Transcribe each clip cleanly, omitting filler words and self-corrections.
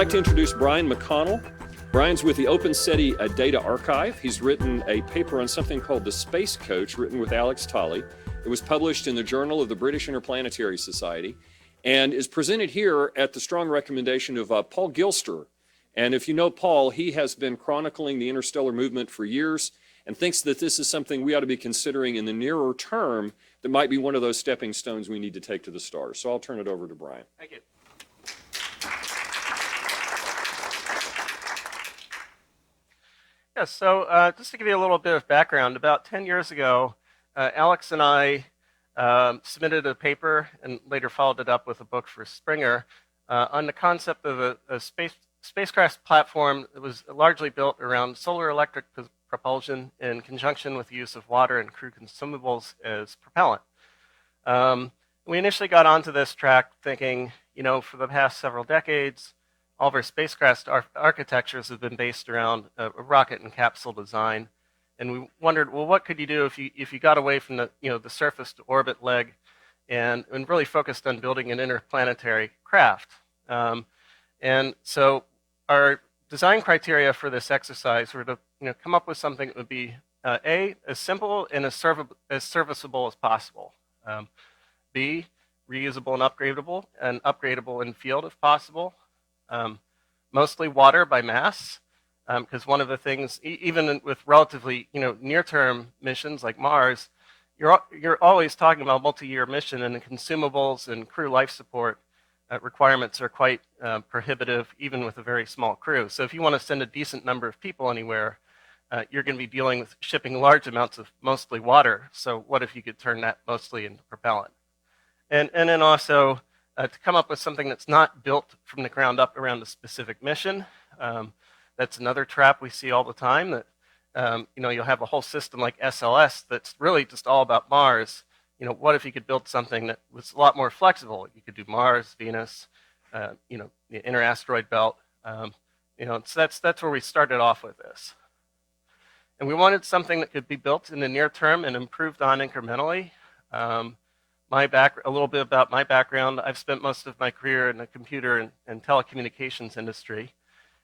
like to introduce Brian McConnell. Brian's with the Open SETI Data Archive. He's written a paper on something called the Spacecoach, written with Alex Tolley. It was published in the Journal of the British Interplanetary Society and is presented here at the strong recommendation of Paul Gilster. And if you know Paul, he has been chronicling the interstellar movement for years and thinks that this is something we ought to be considering in the nearer term that might be one of those stepping stones we need to take to the stars. So I'll turn it over to Brian. Thank you. Yes, so just to give you a little bit of background, about 10 years ago, Alex and I submitted a paper and later followed it up with a book for Springer on the concept of a spacecraft platform that was largely built around solar electric propulsion in conjunction with the use of water and crew consumables as propellant. We initially got onto this track thinking, for the past several decades, all of our spacecraft architectures have been based around a rocket and capsule design. And we wondered, well, what could you do if you got away from the surface to orbit leg and really focused on building an interplanetary craft? And so our design criteria for this exercise were to come up with something that would be A, as simple and as serviceable as possible. B, reusable and upgradable in field if possible. Mostly water by mass. Because one of the things, even with relatively near-term missions like Mars, you're always talking about multi-year mission, and the consumables and crew life support requirements are quite prohibitive, even with a very small crew. So if you want to send a decent number of people anywhere, you're going to be dealing with shipping large amounts of mostly water. So what if you could turn that mostly into propellant? And then also to come up with something that's not built from the ground up around a specific mission. That's another trap we see all the time, that you'll have a whole system like SLS that's really just all about Mars. What if you could build something that was a lot more flexible? You could do Mars, Venus, the inter-asteroid belt. So that's where we started off with this. And we wanted something that could be built in the near term and improved on incrementally. A little bit about my background. I've spent most of my career in the computer and telecommunications industry.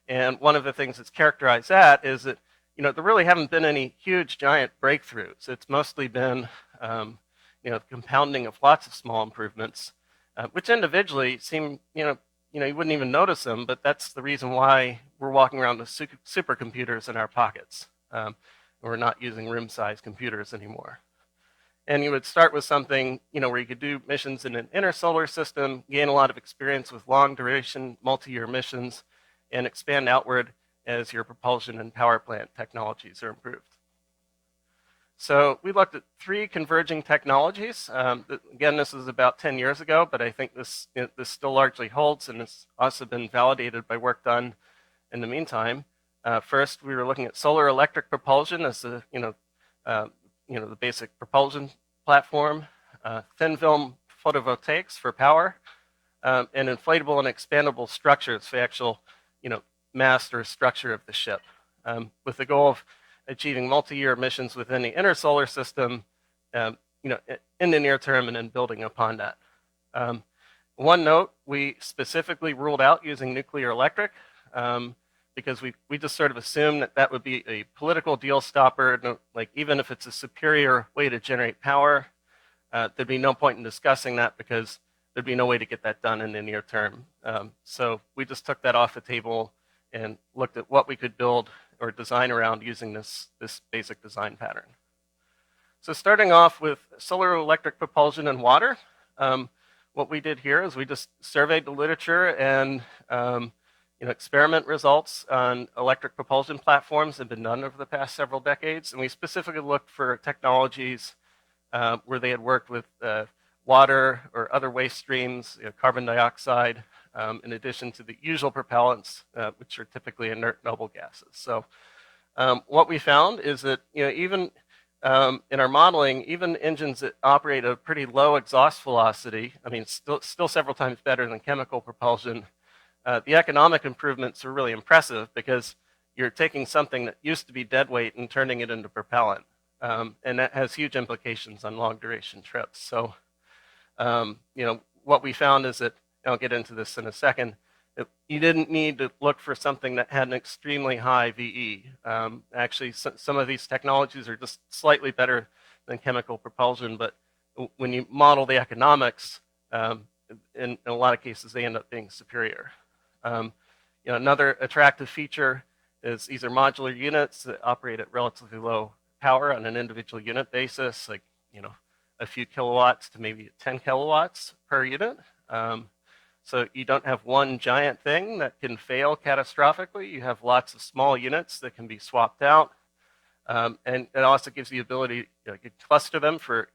And one of the things that's characterized that is that, there really haven't been any huge, giant breakthroughs. It's mostly been, the compounding of lots of small improvements, which individually seem, you wouldn't even notice them, but that's the reason why we're walking around with supercomputers in our pockets. We're not using room-sized computers anymore. And you would start with something, where you could do missions in an inner solar system, gain a lot of experience with long-duration, multi-year missions, and expand outward as your propulsion and power plant technologies are improved. So we looked at 3 converging technologies. Again, this was about 10 years ago, but I think this still largely holds, and it's also been validated by work done in the meantime. First, we were looking at solar electric propulsion as the basic propulsion platform, thin film photovoltaics for power, and inflatable and expandable structures for actual mass or structure of the ship, with the goal of achieving multi-year missions within the inner solar system, in the near term, and then building upon that. One note, we specifically ruled out using nuclear electric because we just sort of assumed that would be a political deal stopper. Like, even if it's a superior way to generate power, there'd be no point in discussing that because there'd be no way to get that done in the near term. So we just took that off the table and looked at what we could build or design around using this basic design pattern. So starting off with solar electric propulsion and water, what we did here is we just surveyed the literature and experiment results on electric propulsion platforms that have been done over the past several decades. And we specifically looked for technologies where they had worked with water or other waste streams, carbon dioxide, in addition to the usual propellants, which are typically inert noble gases. So what we found is that even in our modeling, even engines that operate at a pretty low exhaust velocity, still several times better than chemical propulsion, the economic improvements are really impressive because you're taking something that used to be dead weight and turning it into propellant. And that has huge implications on long duration trips. So what we found is that, I'll get into this in a second, You didn't need to look for something that had an extremely high VE. Actually, some of these technologies are just slightly better than chemical propulsion, but when you model the economics, in a lot of cases, they end up being superior. Another attractive feature is these are modular units that operate at relatively low power on an individual unit basis, like a few kilowatts to maybe 10 kilowatts per unit. So you don't have one giant thing that can fail catastrophically. You have lots of small units that can be swapped out. And it also gives the ability to cluster them for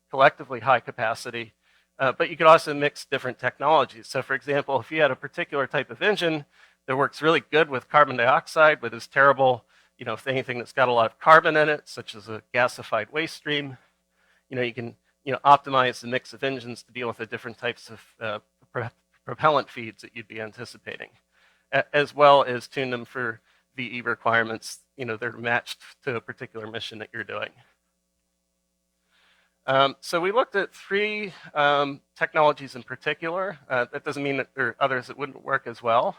collectively high capacity. But you could also mix different technologies. So for example, if you had a particular type of engine that works really good with carbon dioxide, but is terrible, if anything that's got a lot of carbon in it, such as a gasified waste stream, you can optimize the mix of engines to deal with the different types of propellant feeds that you'd be anticipating, as well as tune them for VE requirements, that are matched to a particular mission that you're doing. So we looked at 3 technologies in particular. That doesn't mean that there are others that wouldn't work as well.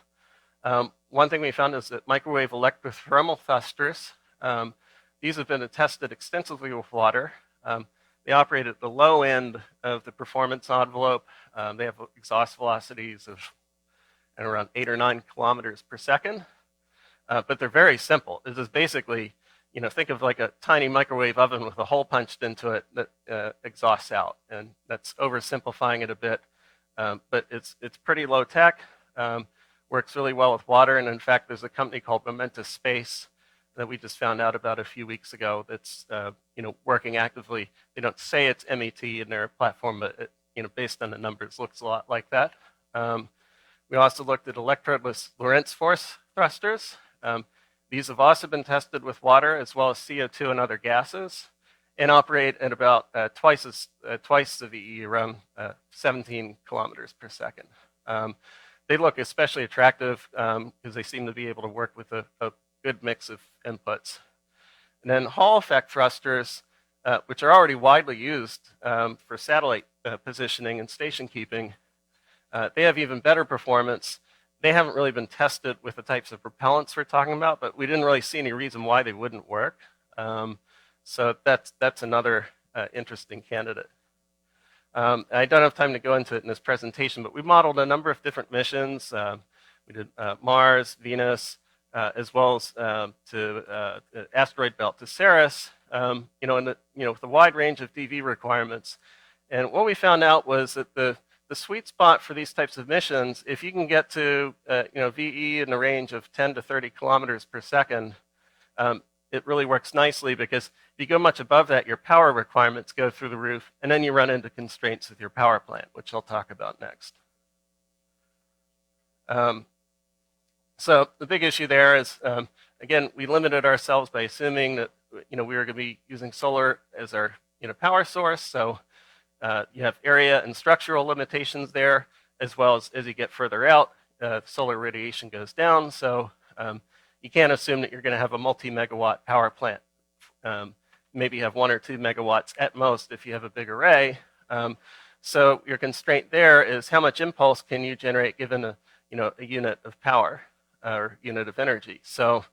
One thing we found is that microwave electrothermal thrusters, these have been tested extensively with water. They operate at the low end of the performance envelope. They have exhaust velocities of around 8 or 9 kilometers per second. But they're very simple. This is basically, think of like a tiny microwave oven with a hole punched into it that exhausts out. And that's oversimplifying it a bit. But it's pretty low tech. Works really well with water. And in fact, there's a company called Momentous Space that we just found out about a few weeks ago that's working actively. They don't say it's MET in their platform, but it, based on the numbers, looks a lot like that. We also looked at electrodeless Lorentz force thrusters. These have also been tested with water as well as CO2 and other gases, and operate at about twice the VE, around 17 kilometers per second. They look especially attractive because they seem to be able to work with a good mix of inputs. And then Hall effect thrusters, which are already widely used for satellite positioning and station keeping, they have even better performance. They haven't really been tested with the types of propellants we're talking about, but we didn't really see any reason why they wouldn't work. So that's another interesting candidate. I don't have time to go into it in this presentation, but we modeled a number of different missions. We did Mars, Venus, as well as to asteroid belt to Ceres, with a wide range of DV requirements. And what we found out was that the sweet spot for these types of missions, if you can get to VE in the range of 10 to 30 kilometers per second, it really works nicely, because if you go much above that, your power requirements go through the roof, and then you run into constraints with your power plant, which I'll talk about next. So the big issue there is, again, we limited ourselves by assuming that we were going to be using solar as our power source. So you have area and structural limitations there, as well as you get further out, solar radiation goes down. So you can't assume that you're going to have a multi-megawatt power plant. Maybe you have 1 or 2 megawatts at most if you have a big array. So your constraint there is how much impulse can you generate given a unit of power or unit of energy. So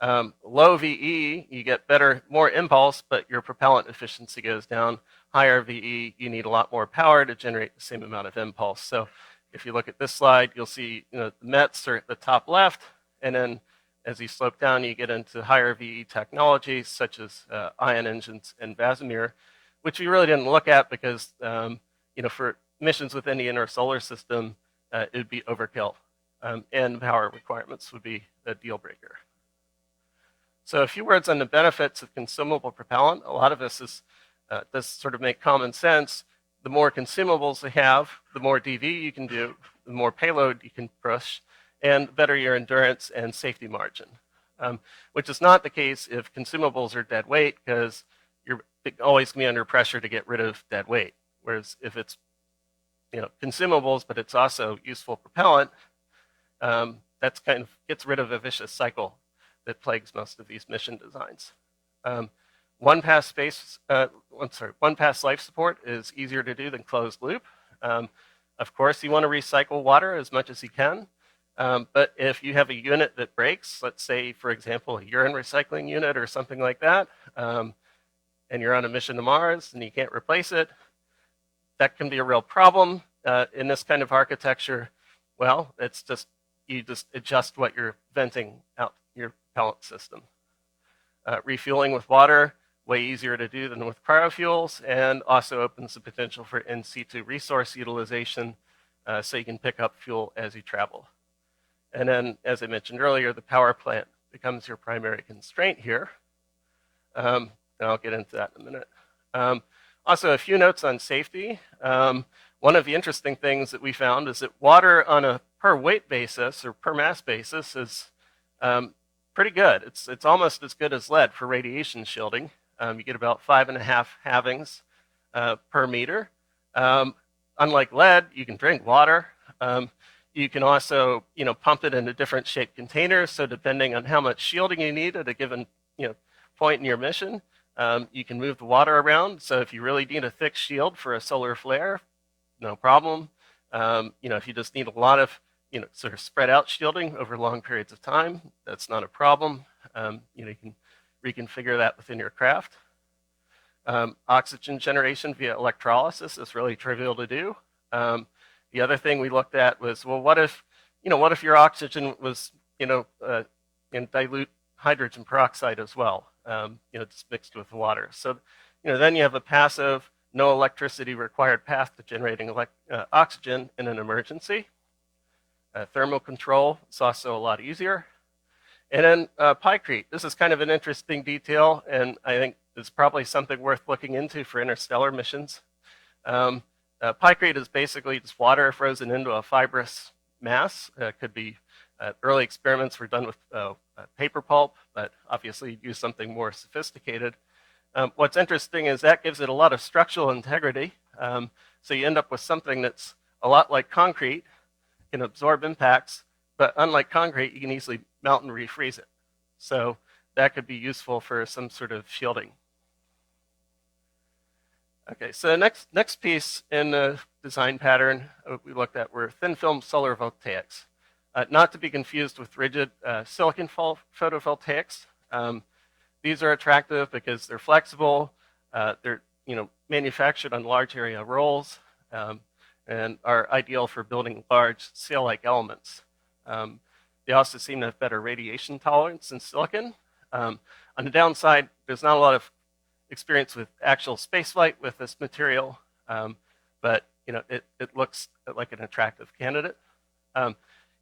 low VE, you get more impulse, but your propellant efficiency goes down. Higher VE, you need a lot more power to generate the same amount of impulse. So if you look at this slide, you'll see the METs are at the top left, and then as you slope down, you get into higher VE technologies such as ion engines and Vasimir, which we really didn't look at because for missions within the inner solar system, it would be overkill, and power requirements would be a deal breaker. So a few words on the benefits of consumable propellant. A lot of this does sort of make common sense. The more consumables they have, the more DV you can do, the more payload you can push, and the better your endurance and safety margin, which is not the case if consumables are dead weight, because you're always going to be under pressure to get rid of dead weight. Whereas if it's consumables, but it's also useful propellant, that's kind of gets rid of a vicious cycle that plagues most of these mission designs. One-pass life support is easier to do than closed loop. Of course, you want to recycle water as much as you can, But if you have a unit that breaks, let's say, for example, a urine recycling unit or something like that, and you're on a mission to Mars and you can't replace it, that can be a real problem. In this kind of architecture, well, it's just, you just adjust what you're venting out your propellant system. Refueling with water, way easier to do than with cryofuels, and also opens the potential for in situ resource utilization, so you can pick up fuel as you travel. And then, as I mentioned earlier, the power plant becomes your primary constraint here. And I'll get into that in a minute. Also, a few notes on safety. One of the interesting things that we found is that water on a per weight basis or per mass basis is pretty good. It's almost as good as lead for radiation shielding. You get about 5.5 halvings per meter. Unlike lead, you can drink water. You can also, pump it into different shaped containers. So depending on how much shielding you need at a given, point in your mission, you can move the water around. So if you really need a thick shield for a solar flare, no problem. If you just need a lot of, sort of spread out shielding over long periods of time, that's not a problem. You can reconfigure that within your craft. Oxygen generation via electrolysis is really trivial to do. The other thing we looked at was, well, what if your oxygen was, in dilute hydrogen peroxide as well, just mixed with water. So, then you have a passive, no electricity required path to generating oxygen in an emergency. Thermal control is also a lot easier. And then pykrete. This is kind of an interesting detail, and I think it's probably something worth looking into for interstellar missions. Pykrete is basically just water frozen into a fibrous mass. Could be early experiments were done with paper pulp, but obviously you'd use something more sophisticated. What's interesting is that gives it a lot of structural integrity. So you end up with something that's a lot like concrete, can absorb impacts, but unlike concrete, you can easily melt and refreeze it. So that could be useful for some sort of shielding. Okay, so the next piece in the design pattern we looked at were thin film solar voltaics. Not to be confused with rigid silicon photovoltaics. These are attractive because they're flexible, they're manufactured on large area rolls, and are ideal for building large sail-like elements. They also seem to have better radiation tolerance than silicon. On the downside, there's not a lot of experience with actual spaceflight with this material, but it looks like an attractive candidate.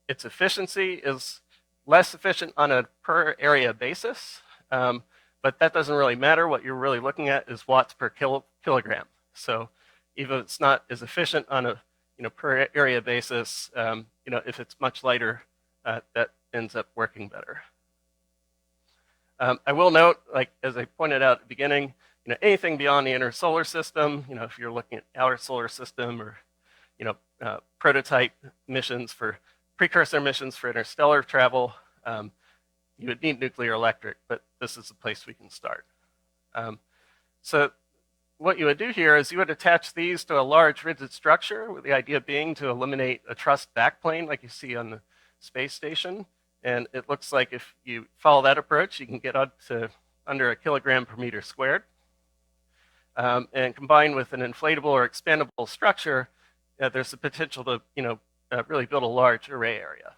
Its efficiency is less efficient on a per area basis, but that doesn't really matter. What you're really looking at is watts per kilogram. So even if it's not as efficient on a per area basis, if it's much lighter, that ends up working better. I will note, like as I pointed out at the beginning, anything beyond the inner solar system, if you're looking at outer solar system or prototype missions for precursor missions for interstellar travel, you would need nuclear electric, but this is the place we can start. So what you would do here is you would attach these to a large rigid structure, with the idea being to eliminate a truss backplane like you see on the space station. And it looks like if you follow that approach, you can get up to under 1 kilogram per meter squared. And combined with an inflatable or expandable structure, there's the potential to really build a large array area.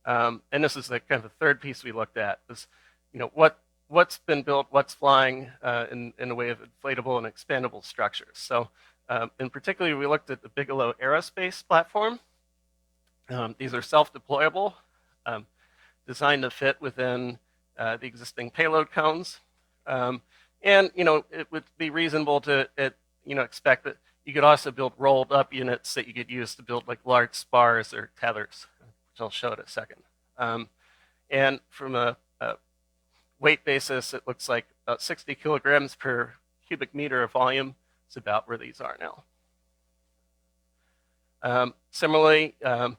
And this is the kind of the third piece we looked at, is what's been built, what's flying in the way of inflatable and expandable structures. So in particular, we looked at the Bigelow Aerospace platform. These are self-deployable, designed to fit within the existing payload cones. And it would be reasonable to expect that you could also build rolled up units that you could use to build like large spars or tethers, which I'll show in a second. And from a weight basis, it looks like about 60 kilograms per cubic meter of volume is about where these are now. Similarly, to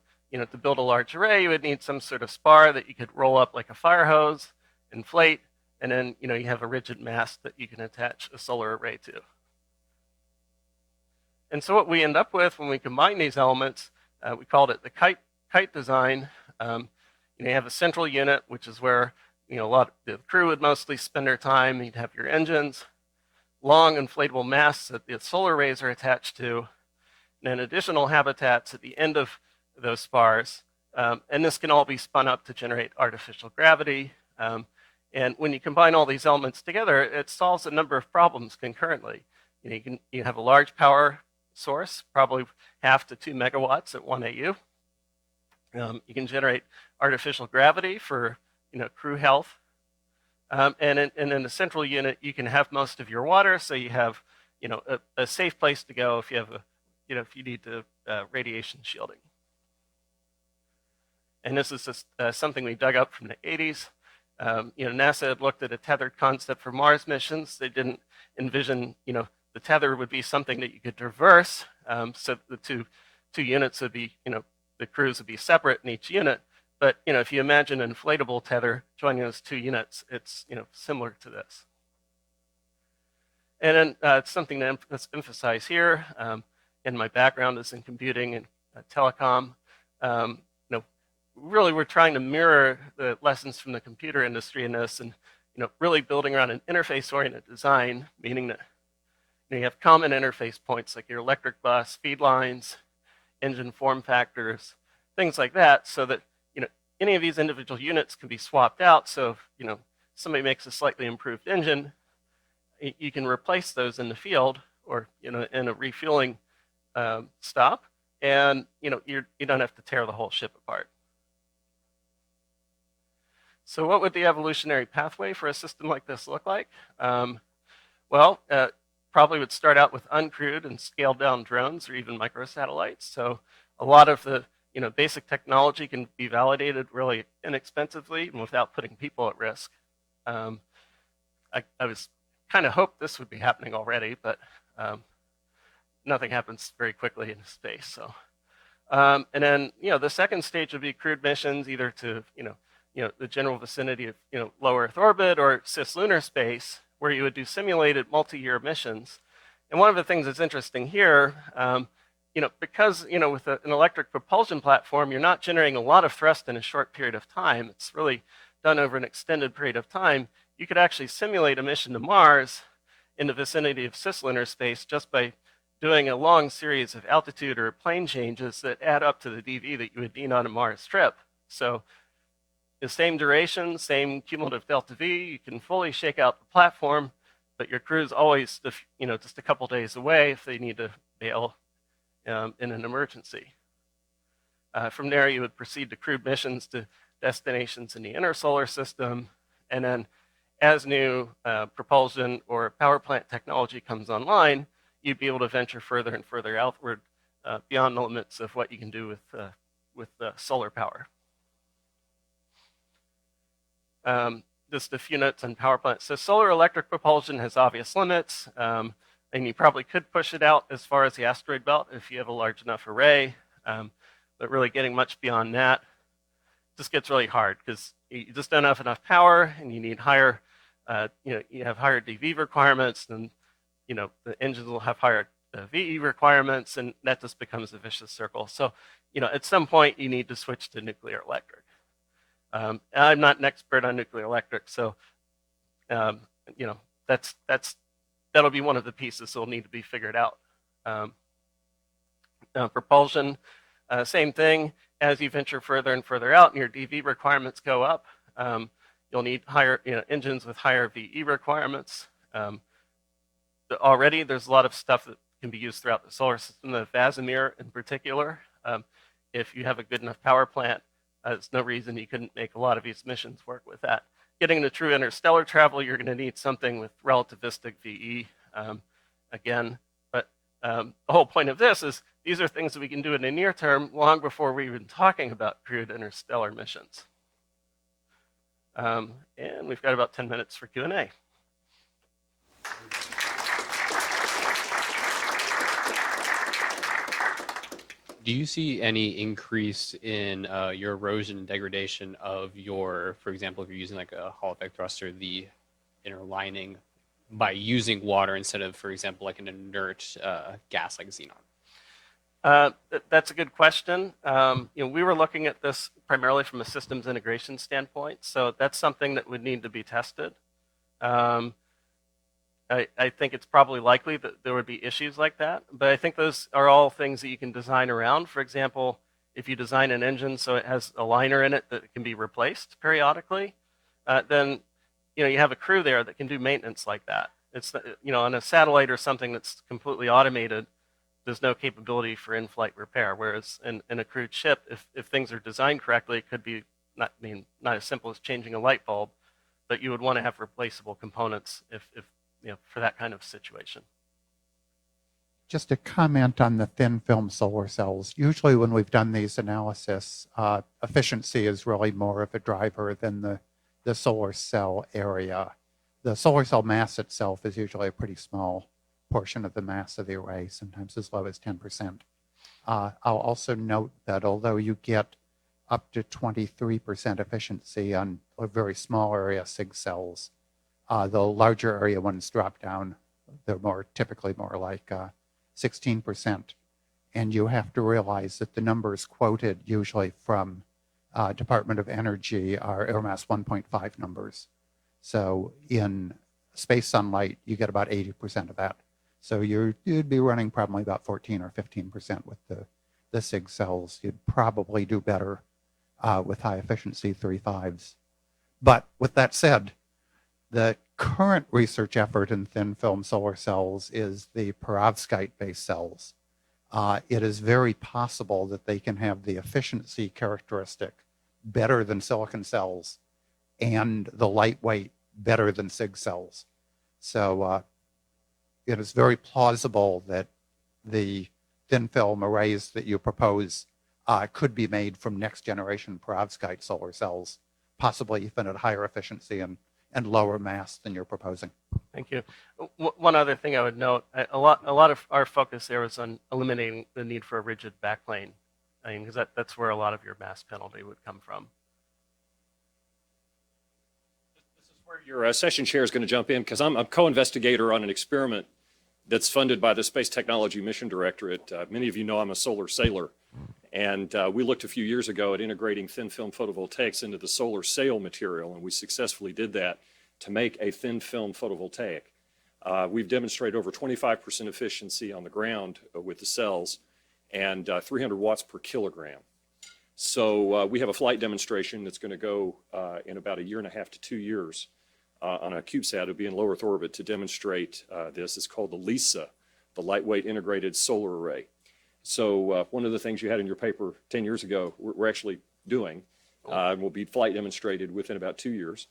build a large array, you would need some sort of spar that you could roll up like a fire hose, inflate, and then you have a rigid mast that you can attach a solar array to. And so what we end up with when we combine these elements, we called it the Kite Kite design, you have a central unit, which is where a lot of the crew would mostly spend their time. You'd have your engines, long inflatable masts that the solar arrays are attached to, and then additional habitats at the end of those spars. And this can all be spun up to generate artificial gravity. And when you combine all these elements together, it solves a number of problems concurrently. You have a large power source, probably 0.5 to 2 megawatts at 1 AU. You can generate artificial gravity for crew health. And in the central unit, you can have most of your water, so you have a safe place to go if you have if you need to radiation shielding. And this is just something we dug up from the 80s. NASA had looked at a tethered concept for Mars missions. They didn't envision, the tether would be something that you could traverse. So the two units would be, the crews would be separate in each unit. But if you imagine an inflatable tether joining those 2 units, it's similar to this. And then something that's emphasized here. And my background is in computing and telecom. Really, we're trying to mirror the lessons from the computer industry in this, and really building around an interface-oriented design, meaning that you have common interface points like your electric bus, feed lines, engine form factors, things like that, so that any of these individual units can be swapped out. So if somebody makes a slightly improved engine, you can replace those in the field or in a refueling stop, and you don't have to tear the whole ship apart. So what would the evolutionary pathway for a system like this look like? Well, probably would start out with uncrewed and scaled down drones or even microsatellites. So a lot of the basic technology can be validated really inexpensively and without putting people at risk. I was kind of hoped this would be happening already, but nothing happens very quickly in space. So, and then the second stage would be crewed missions, either to the general vicinity of low Earth orbit or cislunar space, where you would do simulated multi-year missions. And one of the things that's interesting here, because with an electric propulsion platform, you're not generating a lot of thrust in a short period of time. It's really done over an extended period of time. You could actually simulate a mission to Mars in the vicinity of cislunar space just by doing a long series of altitude or plane changes that add up to the DV that you would need on a Mars trip. So the same duration, same cumulative delta V, you can fully shake out the platform, but your crew's always just a couple days away if they need to bail in an emergency. From there, you would proceed to crewed missions to destinations in the inner solar system, and then as new propulsion or power plant technology comes online, you'd be able to venture further and further outward beyond the limits of what you can do with solar power. Just a few notes on power plants. So solar electric propulsion has obvious limits, and you probably could push it out as far as the asteroid belt if you have a large enough array, but really getting much beyond that just gets really hard because you just don't have enough power, and you need higher, you have higher DV requirements, and the engines will have higher VE requirements, and that just becomes a vicious circle. So at some point you need to switch to nuclear electric. I'm not an expert on nuclear electric, so that'll be one of the pieces that will need to be figured out. Propulsion, same thing. As you venture further and further out, and your DV requirements go up, you'll need higher engines with higher VE requirements. Already, there's a lot of stuff that can be used throughout the solar system. The Vasimir, in particular, if you have a good enough power plant, there's no reason you couldn't make a lot of these missions work with that. Getting to true interstellar travel, you're going to need something with relativistic VE again. But the whole point of this is these are things that we can do in the near term long before we're even talking about crewed interstellar missions. And we've got about 10 minutes for Q&A. Do you see any increase in your erosion and degradation of your, for example, if you're using like a Hall effect thruster, the inner lining by using water instead of, for example, like an inert gas like xenon? That's a good question. We were looking at this primarily from a systems integration standpoint, so that's something that would need to be tested. I think it's probably likely that there would be issues like that, but I think those are all things that you can design around. For example, if you design an engine so it has a liner in it that can be replaced periodically, then you have a crew there that can do maintenance like that. It's on a satellite or something that's completely automated, there's no capability for in-flight repair. Whereas in a crewed ship, if things are designed correctly, it could be not as simple as changing a light bulb, but you would want to have replaceable components if for that kind of situation. Just a comment on the thin film solar cells. Usually when we've done these analysis, efficiency is really more of a driver than the solar cell area. The solar cell mass itself is usually a pretty small portion of the mass of the array, sometimes as low as 10%. I'll also note that although you get up to 23% efficiency on a very small area SIG cells, the larger area ones drop down. They're typically more like 16%. And you have to realize that the numbers quoted usually from Department of Energy are air mass 1.5 numbers. So in space sunlight, you get about 80% of that. So you'd be running probably about 14 or 15% with the SIG cells. You'd probably do better with high efficiency 3.5s. But with that said, the current research effort in thin film solar cells is the perovskite-based cells. It is very possible that they can have the efficiency characteristic better than silicon cells and the lightweight better than SIG cells. So it is very plausible that the thin film arrays that you propose could be made from next generation perovskite solar cells, possibly even at higher efficiency and lower mass than you're proposing. Thank you. One other thing I would note, a lot of our focus there is on eliminating the need for a rigid backplane, because that's where a lot of your mass penalty would come from. This is where your session chair is going to jump in, because I'm a co-investigator on an experiment that's funded by the Space Technology Mission Directorate. Many of you know I'm a solar sailor, and we looked a few years ago at integrating thin film photovoltaics into the solar sail material, and we successfully did that to make a thin film photovoltaic. We've demonstrated over 25% efficiency on the ground with the cells and 300 watts per kilogram. So we have a flight demonstration that's going to go in about 1.5 to 2 years on a CubeSat. It'll be in low Earth orbit to demonstrate this. It's called the LISA, the Lightweight Integrated Solar Array. So one of the things you had in your paper 10 years ago, we're actually doing, will be flight demonstrated within about 2 years.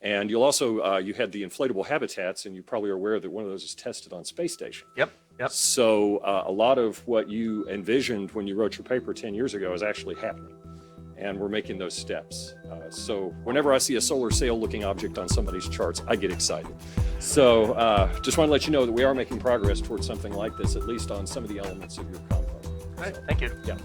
And you'll also, you had the inflatable habitats, and you probably are aware that one of those is tested on space station. Yep. So a lot of what you envisioned when you wrote your paper 10 years ago is actually happening. And we're making those steps. So whenever I see a solar sail looking object on somebody's charts, I get excited. So just want to let you know that we are making progress towards something like this, at least on some of the elements of your compound. All right, thank you. Yeah.